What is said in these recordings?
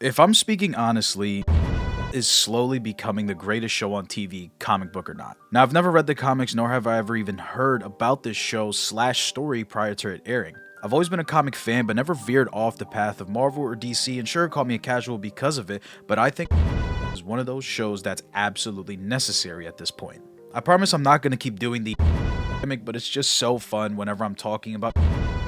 If I'm speaking honestly, is slowly becoming the greatest show on TV, comic book or not. Now, I've never read the comics, nor have I ever even heard about this show slash story prior to it airing. I've always been a comic fan, but never veered off the path of Marvel or DC, and sure, call me a casual because of it, but I think is one of those shows that's absolutely necessary at this point. I promise I'm not going to keep doing the gimmick, but it's just so fun whenever I'm talking about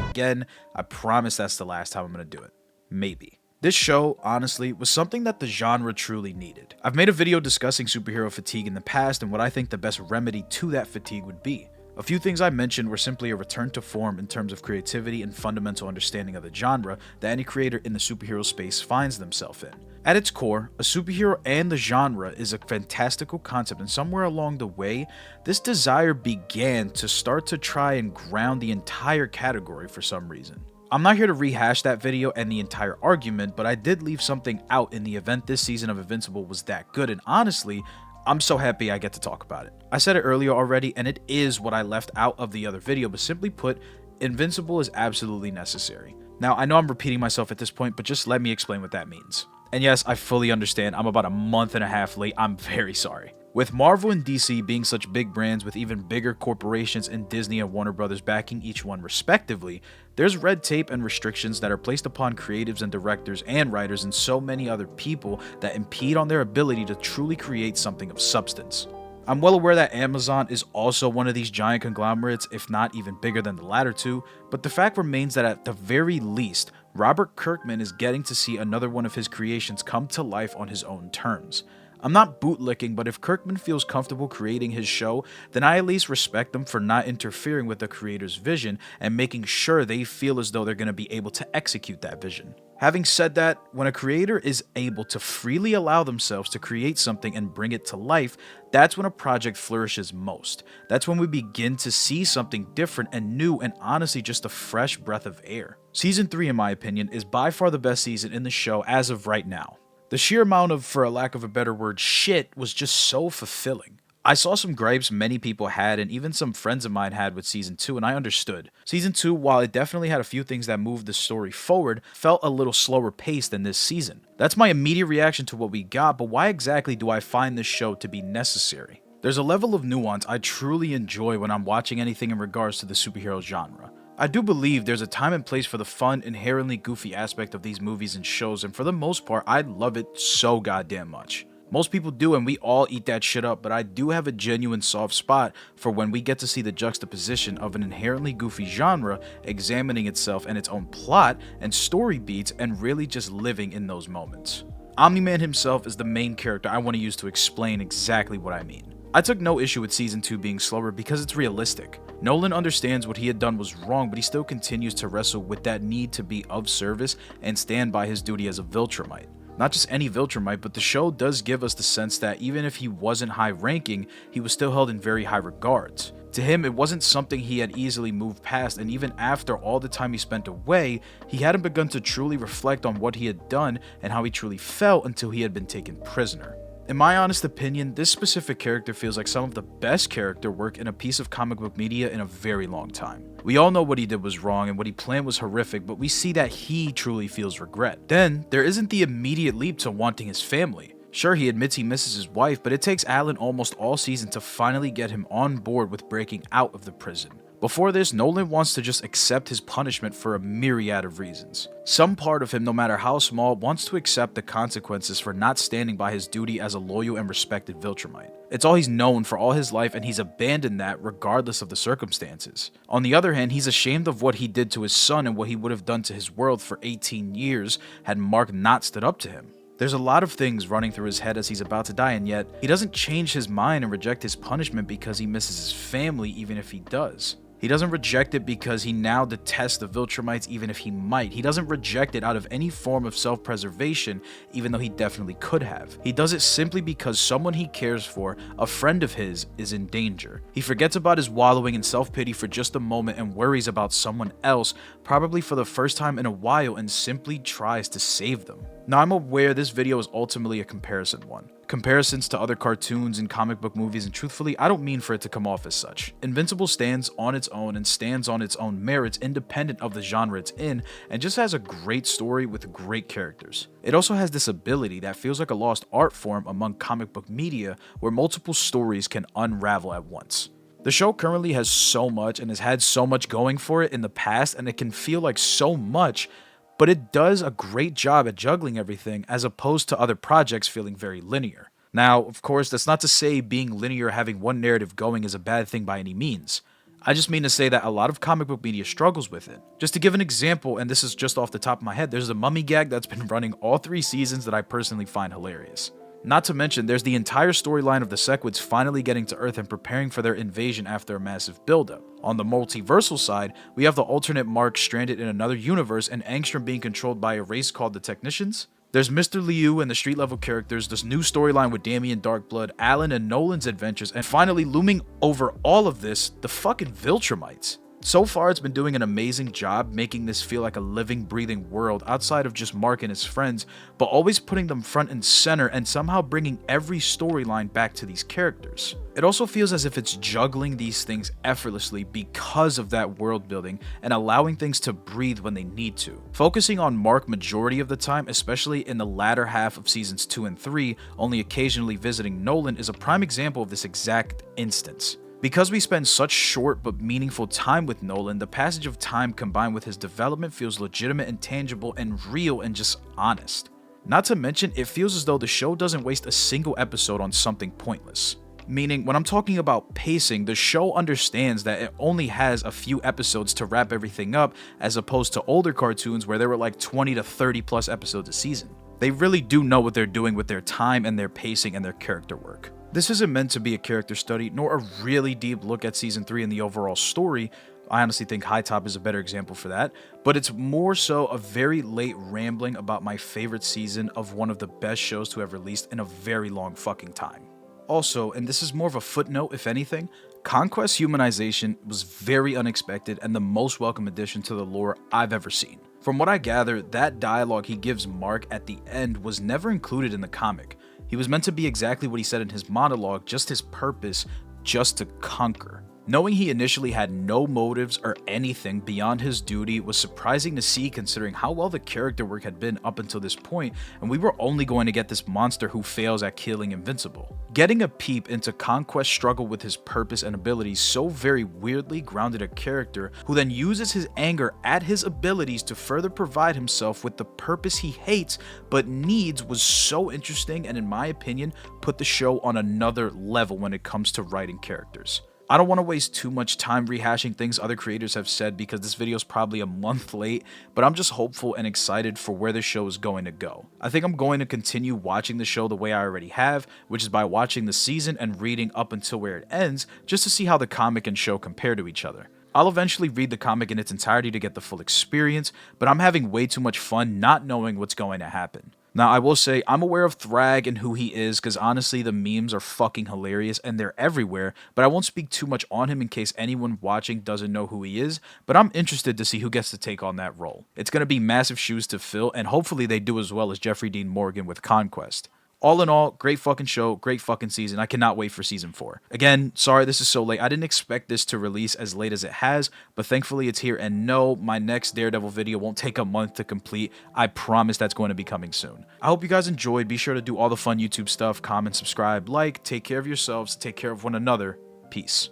again. I promise that's the last time I'm going to do it. Maybe. This show, honestly, was something that the genre truly needed. I've made a video discussing superhero fatigue in the past and what I think the best remedy to that fatigue would be. A few things I mentioned were simply a return to form in terms of creativity and fundamental understanding of the genre that any creator in the superhero space finds themselves in. At its core, a superhero and the genre is a fantastical concept, and somewhere along the way, this desire began to start to try and ground the entire category for some reason. I'm not here to rehash that video and the entire argument, but I did leave something out in the event this season of Invincible was that good, and honestly, I'm so happy I get to talk about it. I said it earlier already, and it is what I left out of the other video, but simply put, Invincible is absolutely necessary. Now, I know I'm repeating myself at this point, but just let me explain what that means. And yes, I fully understand I'm about a month and a half late, I'm very sorry. With Marvel and DC being such big brands with even bigger corporations and Disney and Warner Brothers backing each one respectively, there's red tape and restrictions that are placed upon creatives and directors and writers and so many other people that impede on their ability to truly create something of substance. I'm well aware that Amazon is also one of these giant conglomerates, if not even bigger than the latter two, but the fact remains that at the very least, Robert Kirkman is getting to see another one of his creations come to life on his own terms. I'm not bootlicking, but if Kirkman feels comfortable creating his show, then I at least respect them for not interfering with the creator's vision and making sure they feel as though they're going to be able to execute that vision. Having said that, when a creator is able to freely allow themselves to create something and bring it to life, that's when a project flourishes most. That's when we begin to see something different and new and honestly just a fresh breath of air. Season 3, in my opinion, is by far the best season in the show as of right now. The sheer amount of, for a lack of a better word, shit was just so fulfilling. I saw some gripes many people had and even some friends of mine had with Season 2, and I understood. Season 2, while it definitely had a few things that moved the story forward, felt a little slower paced than this season. That's my immediate reaction to what we got, but why exactly do I find this show to be necessary? There's a level of nuance I truly enjoy when I'm watching anything in regards to the superhero genre. I do believe there's a time and place for the fun, inherently goofy aspect of these movies and shows, and for the most part, I love it so goddamn much. Most people do, and we all eat that shit up, but I do have a genuine soft spot for when we get to see the juxtaposition of an inherently goofy genre examining itself and its own plot and story beats and really just living in those moments. Omni-Man himself is the main character I want to use to explain exactly what I mean. I took no issue with Season 2 being slower because it's realistic. Nolan understands what he had done was wrong, but he still continues to wrestle with that need to be of service and stand by his duty as a Viltrumite. Not just any Viltrumite, but the show does give us the sense that even if he wasn't high ranking, he was still held in very high regards. To him, it wasn't something he had easily moved past, and even after all the time he spent away, he hadn't begun to truly reflect on what he had done and how he truly felt until he had been taken prisoner. In my honest opinion, this specific character feels like some of the best character work in a piece of comic book media in a very long time. We all know what he did was wrong and what he planned was horrific, but we see that he truly feels regret. Then, there isn't the immediate leap to wanting his family. Sure, he admits he misses his wife, but it takes Alan almost all season to finally get him on board with breaking out of the prison. Before this, Nolan wants to just accept his punishment for a myriad of reasons. Some part of him, no matter how small, wants to accept the consequences for not standing by his duty as a loyal and respected Viltrumite. It's all he's known for all his life, and he's abandoned that regardless of the circumstances. On the other hand, he's ashamed of what he did to his son and what he would have done to his world for 18 years had Mark not stood up to him. There's a lot of things running through his head as he's about to die, and yet he doesn't change his mind and reject his punishment because he misses his family, even if he does. He doesn't reject it because he now detests the Viltrumites even if he might. He doesn't reject it out of any form of self-preservation, even though he definitely could have. He does it simply because someone he cares for, a friend of his, is in danger. He forgets about his wallowing in self-pity for just a moment and worries about someone else probably for the first time in a while, and simply tries to save them. Now, I'm aware this video is ultimately a comparison one. Comparisons to other cartoons and comic book movies, and truthfully, I don't mean for it to come off as such. Invincible stands on its own and stands on its own merits independent of the genre it's in, and just has a great story with great characters. It also has this ability that feels like a lost art form among comic book media where multiple stories can unravel at once. The show currently has so much and has had so much going for it in the past, and it can feel like so much, but it does a great job at juggling everything as opposed to other projects feeling very linear. Now, of course, that's not to say being linear, having one narrative going, is a bad thing by any means. I just mean to say that a lot of comic book media struggles with it. Just to give an example, and this is just off the top of my head, there's a Mummy gag that's been running all 3 seasons that I personally find hilarious. Not to mention, there's the entire storyline of the Sequids finally getting to Earth and preparing for their invasion after a massive buildup. On the multiversal side, we have the alternate Mark stranded in another universe and Angstrom being controlled by a race called the Technicians. There's Mr. Liu and the street level characters, this new storyline with Damian Darkblood, Alan and Nolan's adventures, and finally looming over all of this, the fucking Viltrumites. So far, it's been doing an amazing job making this feel like a living, breathing world outside of just Mark and his friends, but always putting them front and center and somehow bringing every storyline back to these characters. It also feels as if it's juggling these things effortlessly because of that world building and allowing things to breathe when they need to. Focusing on Mark majority of the time, especially in the latter half of seasons 2 and 3, only occasionally visiting Nolan, is a prime example of this exact instance. Because we spend such short but meaningful time with Nolan, the passage of time combined with his development feels legitimate and tangible and real and just honest. Not to mention, it feels as though the show doesn't waste a single episode on something pointless. Meaning, when I'm talking about pacing, the show understands that it only has a few episodes to wrap everything up, as opposed to older cartoons where there were like 20 to 30 plus episodes a season. They really do know what they're doing with their time and their pacing and their character work. This isn't meant to be a character study, nor a really deep look at Season 3 and the overall story. I honestly think High Top is a better example for that, but it's more so a very late rambling about my favorite season of one of the best shows to have released in a very long fucking time. Also, and this is more of a footnote if anything, Conquest humanization was very unexpected and the most welcome addition to the lore I've ever seen. From what I gather, that dialogue he gives Mark at the end was never included in the comic. He was meant to be exactly what he said in his monologue, just his purpose, just to conquer. Knowing he initially had no motives or anything beyond his duty was surprising to see considering how well the character work had been up until this point, and we were only going to get this monster who fails at killing Invincible. Getting a peep into Conquest's struggle with his purpose and abilities so very weirdly grounded a character who then uses his anger at his abilities to further provide himself with the purpose he hates but needs was so interesting, and in my opinion put the show on another level when it comes to writing characters. I don't want to waste too much time rehashing things other creators have said because this video is probably a month late, but I'm just hopeful and excited for where the show is going to go. I think I'm going to continue watching the show the way I already have, which is by watching the season and reading up until where it ends, just to see how the comic and show compare to each other. I'll eventually read the comic in its entirety to get the full experience, but I'm having way too much fun not knowing what's going to happen. Now, I will say, I'm aware of Thrag and who he is, because honestly, the memes are fucking hilarious and they're everywhere, but I won't speak too much on him in case anyone watching doesn't know who he is, but I'm interested to see who gets to take on that role. It's going to be massive shoes to fill, and hopefully they do as well as Jeffrey Dean Morgan with Conquest. All in all, great fucking show, great fucking season. I cannot wait for season 4. Again, sorry this is so late. I didn't expect this to release as late as it has, but thankfully it's here. And no, my next Daredevil video won't take a month to complete. I promise that's going to be coming soon. I hope you guys enjoyed. Be sure to do all the fun YouTube stuff, comment, subscribe, like, take care of yourselves, take care of one another. Peace.